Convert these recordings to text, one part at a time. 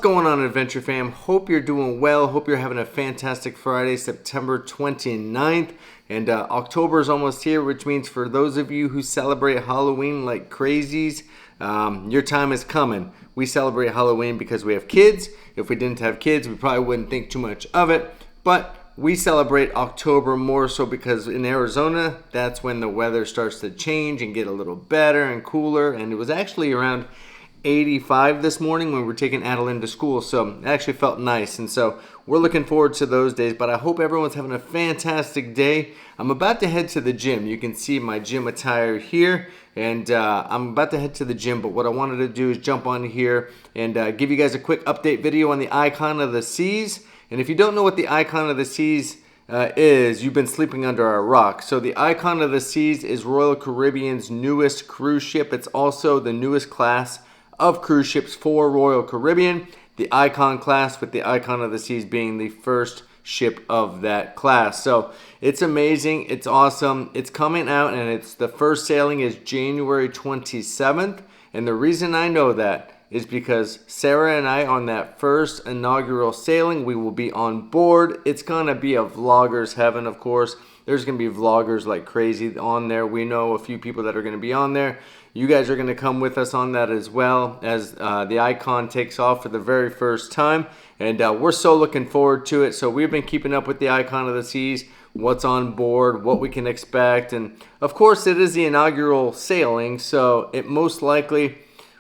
going on, Adventure Fam? Hope you're doing well. Hope you're having a fantastic Friday, September 29th. And October is almost here, which means for those of you who celebrate Halloween like crazies, your time is coming. We celebrate Halloween because we have kids. If we didn't have kids, we probably wouldn't think too much of it. But we celebrate October more so because in Arizona, that's when the weather starts to change and get a little better and cooler. And it was actually around 85 this morning when we were taking Adeline to school, so it actually felt nice. And so we're looking forward to those days, but I hope everyone's having a fantastic day. I'm about to head to the gym. You can see my gym attire here, and I'm about to head to the gym, but what I wanted to do is jump on here and give you guys a quick update video on the Icon of the Seas. And if you don't know what the Icon of the Seas is, you've been sleeping under a rock. So the Icon of the Seas is Royal Caribbean's newest cruise ship. It's also the newest class of cruise ships for Royal Caribbean, the Icon class, with the Icon of the Seas being the first ship of that class. So it's amazing, it's awesome, it's coming out, and it's the first sailing is January 27th. And the reason I know that is because Sarah and I, on that first inaugural sailing, we will be on board. It's gonna be a vlogger's heaven, of course. There's gonna be vloggers like crazy on there. We know a few people that are gonna be on there. You guys are going to come with us on that as well as the Icon takes off for the very first time. And we're so looking forward to it. So we've been keeping up with the Icon of the Seas, what's on board, what we can expect. And of course, it is the inaugural sailing, so it most likely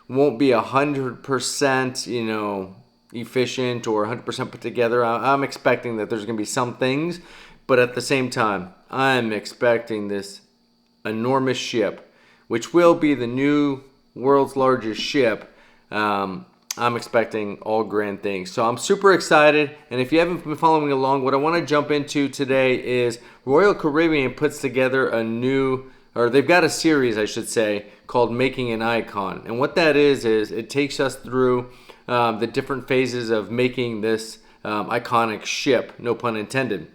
won't be 100%, efficient or 100% put together. I'm expecting that there's going to be some things, but at the same time, I'm expecting this enormous ship, which will be the new world's largest ship. I'm expecting all grand things. So I'm super excited. And if you haven't been following along, what I want to jump into today is Royal Caribbean puts together they've got a series, I should say, called Making an Icon. And what that is it takes us through the different phases of making this iconic ship, no pun intended.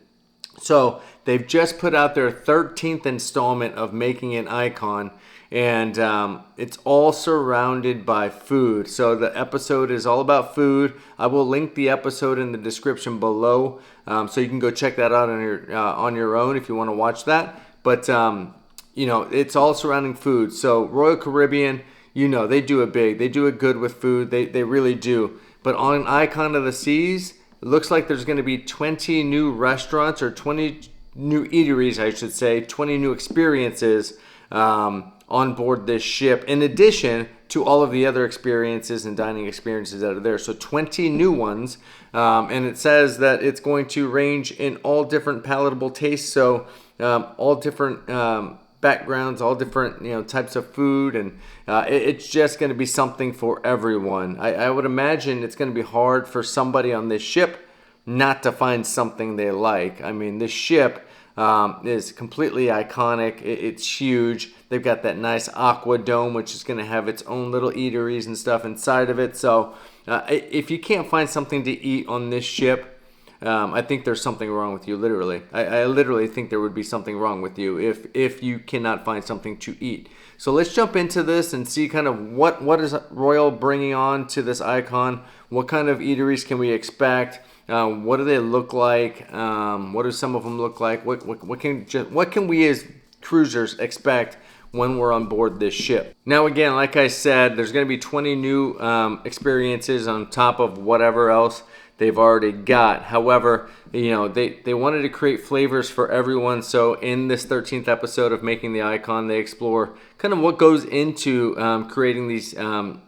So they've just put out their 13th installment of Making an Icon, and it's all surrounded by food. So the episode is all about food. I will link the episode in the description below, so you can go check that out on your own if you want to watch that. But it's all surrounding food. So Royal Caribbean, they do it big. They do it good with food. They really do. But on Icon of the Seas, it looks like there's going to be 20 new restaurants, or 20 new eateries, I should say, 20 new experiences on board this ship, in addition to all of the other experiences and dining experiences that are there. So 20 new ones, and it says that it's going to range in all different palatable tastes, so all different backgrounds, all different types of food, and it's just going to be something for everyone. I would imagine it's going to be hard for somebody on this ship not to find something they like. I mean, this ship is completely iconic. It's huge. They've got that nice aqua dome, which is going to have its own little eateries and stuff inside of it. So if you can't find something to eat on this ship, I think there's something wrong with you, literally. I literally think there would be something wrong with you if you cannot find something to eat. So let's jump into this and see kind of what is Royal bringing on to this Icon. What kind of eateries can we expect? What do they look like? What do some of them look like? What can we as cruisers expect when we're on board this ship? Now, again, like I said, there's going to be 20 new experiences on top of whatever else they've already got. However, they wanted to create flavors for everyone. So in this 13th episode of Making the Icon, they explore kind of what goes into creating these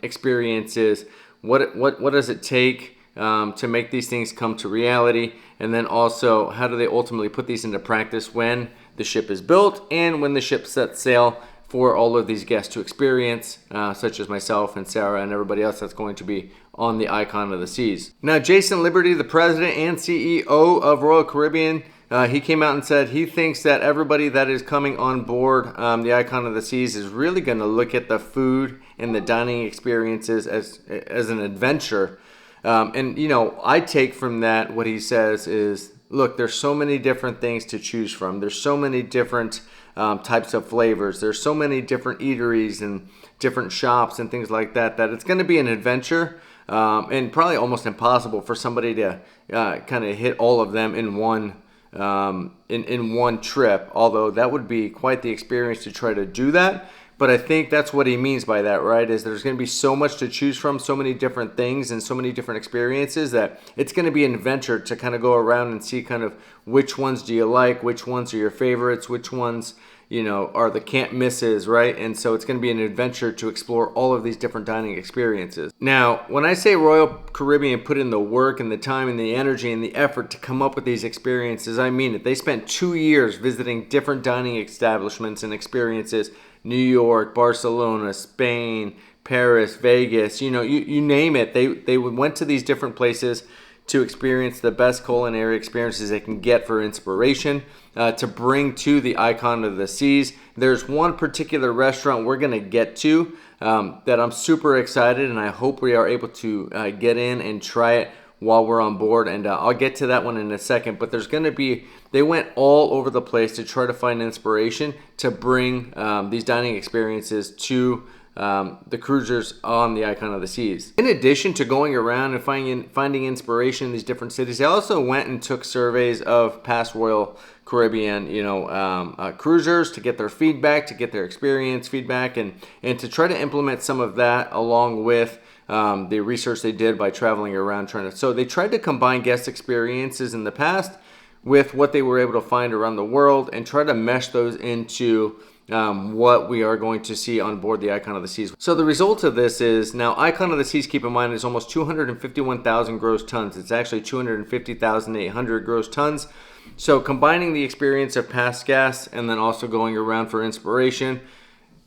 experiences. What does it take to make these things come to reality? And then also, how do they ultimately put these into practice when the ship is built and when the ship sets sail for all of these guests to experience, such as myself and Sarah and everybody else that's going to be on the Icon of the Seas. Now, Jason Liberty, the president and CEO of Royal Caribbean, he came out and said he thinks that everybody that is coming on board the Icon of the Seas is really going to look at the food and the dining experiences as an adventure. I take from that what he says is, look, there's so many different things to choose from. There's so many different types of flavors. There's so many different eateries and different shops and things like that, that it's going to be an adventure. and probably almost impossible for somebody to kind of hit all of them in one in one trip. Although that would be quite the experience to try to do that. But I think that's what he means by that, right? Is there's going to be so much to choose from, so many different things and so many different experiences that it's going to be an adventure to kind of go around and see kind of which ones do you like, which ones are your favorites, which ones, you know, are the can't misses, right? And so it's going to be an adventure to explore all of these different dining experiences. Now, when I say Royal Caribbean put in the work and the time and the energy and the effort to come up with these experiences, I mean it. They spent 2 years visiting different dining establishments and experiences. New York, Barcelona, Spain, Paris, Vegas, you know, you name it. They went to these different places to experience the best culinary experiences they can get for inspiration, to bring to the icon of the seas. There's one particular restaurant we're going to get to that I'm super excited, and I hope we are able to get in and try it while we're on board, and I'll get to that one in a second. But there's going to be, they went all over the place to try to find inspiration to bring these dining experiences to the cruisers on the Icon of the Seas. In addition to going around and finding inspiration in these different cities, they also went and took surveys of past Royal Caribbean, cruisers to get their feedback, to get their experience feedback, and to try to implement some of that along with the research they did by traveling around so they tried to combine guest experiences in the past with what they were able to find around the world and try to mesh those into what we are going to see on board the Icon of the Seas. So the result of this is, now Icon of the Seas, keep in mind, is almost 251,000 gross tons. It's actually 250,800 gross tons. So combining the experience of past guests and then also going around for inspiration,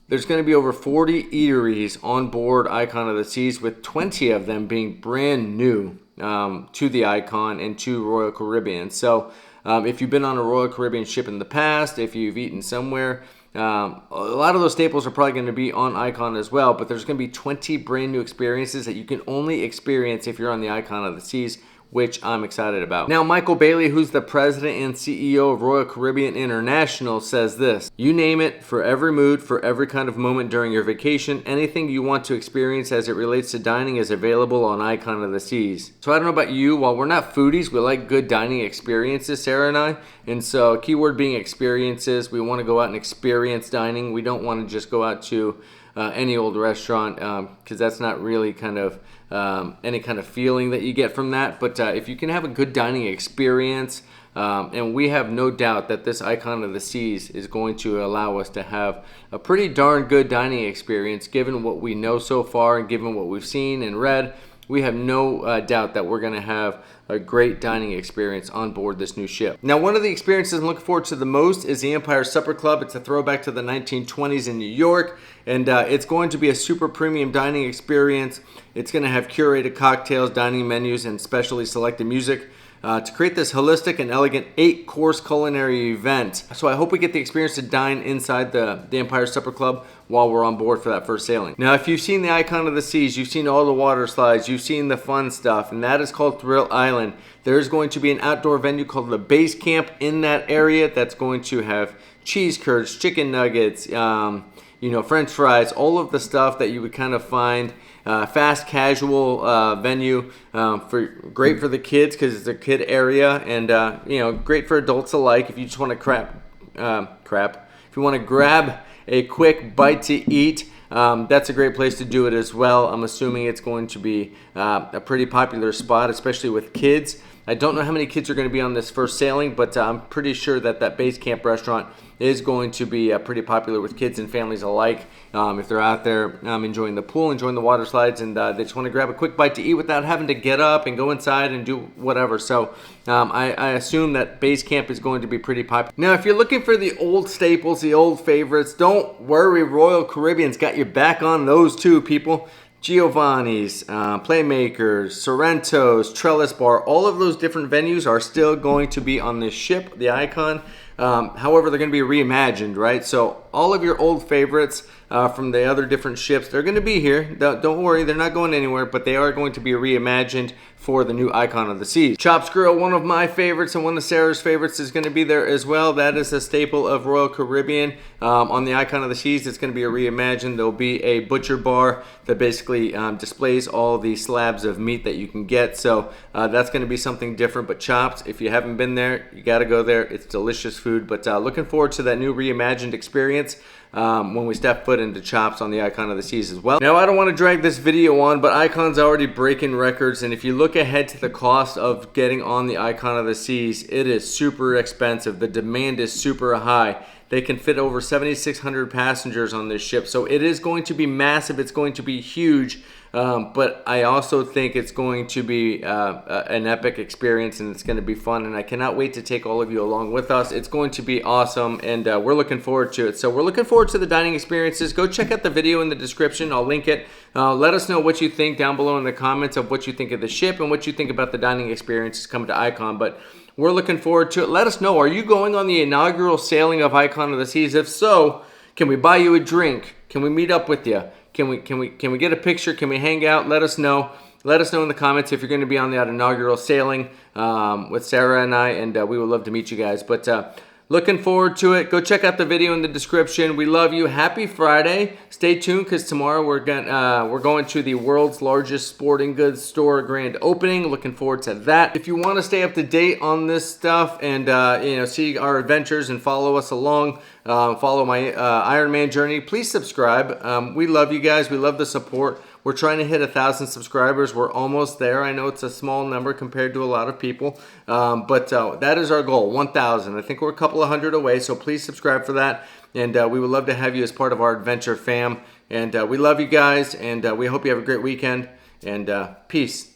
there's going to be over 40 eateries on board Icon of the Seas, with 20 of them being brand new to the Icon and to Royal Caribbean. So if you've been on a Royal Caribbean ship in the past, if you've eaten somewhere, a lot of those staples are probably going to be on Icon as well, but there's going to be 20 brand new experiences that you can only experience if you're on the Icon of the Seas, which I'm excited about. Now, Michael Bailey, who's the president and CEO of Royal Caribbean International, says this: "You name it, for every mood, for every kind of moment during your vacation, anything you want to experience as it relates to dining is available on Icon of the Seas." So I don't know about you, while we're not foodies, we like good dining experiences, Sarah and I. And so keyword being experiences, we want to go out and experience dining. We don't want to just go out to any old restaurant, because that's not really kind of any kind of feeling that you get from that. But if you can have a good dining experience, and we have no doubt that this Icon of the Seas is going to allow us to have a pretty darn good dining experience, given what we know so far and given what we've seen and read. We have no doubt that we're going to have a great dining experience on board this new ship. Now, one of the experiences I'm looking forward to the most is the Empire Supper Club. It's a throwback to the 1920s in New York, and it's going to be a super premium dining experience. It's going to have curated cocktails, dining menus, and specially selected music to create this holistic and elegant 8-course culinary event. So I hope we get the experience to dine inside the Empire Supper Club while we're on board for that first sailing. Now, if you've seen the Icon of the Seas, you've seen all the water slides, you've seen the fun stuff, and that is called Thrill Island. There's going to be an outdoor venue called the Base Camp in that area that's going to have cheese curds, chicken nuggets, French fries, all of the stuff that you would kind of find. Fast casual venue, great for the kids because it's a kid area, and great for adults alike. If you just want to if you want to grab a quick bite to eat, that's a great place to do it as well. I'm assuming it's going to be a pretty popular spot, especially with kids. I don't know how many kids are going to be on this first sailing, but I'm pretty sure that Base Camp restaurant is going to be pretty popular with kids and families alike. If they're out there enjoying the pool, enjoying the water slides, and they just want to grab a quick bite to eat without having to get up and go inside and do whatever. So I assume that Base Camp is going to be pretty popular. Now, if you're looking for the old staples, the old favorites, don't worry. Royal Caribbean's got your back on those too, people. Giovanni's, Playmakers, Sorrento's, Trellis Bar, all of those different venues are still going to be on this ship, the Icon. However, they're going to be reimagined, right? So all of your old favorites, from the other different ships. They're going to be here. Don't worry, they're not going anywhere, but they are going to be reimagined for the new Icon of the Seas. Chops Grill, one of my favorites and one of Sarah's favorites, is going to be there as well. That is a staple of Royal Caribbean. On the Icon of the Seas, it's going to be a reimagined. There'll be a butcher bar that basically displays all the slabs of meat that you can get. So that's going to be something different. But Chops, if you haven't been there, you got to go there. It's delicious food. But looking forward to that new reimagined experience when we step foot into Chops on the Icon of the Seas as well. Now, I don't want to drag this video on, but Icon's already breaking records, and if you look ahead to the cost of getting on the Icon of the Seas, it is super expensive. The demand is super high. They can fit over 7,600 passengers on this ship, so it is going to be massive. It's going to be huge. But I also think it's going to be an epic experience, and it's going to be fun, and I cannot wait to take all of you along with us. It's going to be awesome, and we're looking forward to it. So we're looking forward to the dining experiences. Go check out the video in the description. I'll link it. Let us know what you think down below in the comments of what you think of the ship and what you think about the dining experiences coming to Icon. But we're looking forward to it. Let us know, are you going on the inaugural sailing of Icon of the Seas? If so, can we buy you a drink? Can we meet up with you? Can we get a picture? Can we hang out? Let us know. Let us know in the comments if you're going to be on that inaugural sailing with Sarah and I, and we would love to meet you guys. But looking forward to it. Go check out the video in the description. We love you. Happy Friday. Stay tuned because tomorrow we're going to the world's largest sporting goods store grand opening. Looking forward to that. If you want to stay up to date on this stuff and see our adventures and follow us along, follow my Iron Man journey, please subscribe. We love you guys. We love the support. We're trying to hit 1,000 subscribers. We're almost there. I know it's a small number compared to a lot of people, but that is our goal, 1,000. I think we're a couple of hundred away, so please subscribe for that. And we would love to have you as part of our adventure fam. And we love you guys, and we hope you have a great weekend. And peace.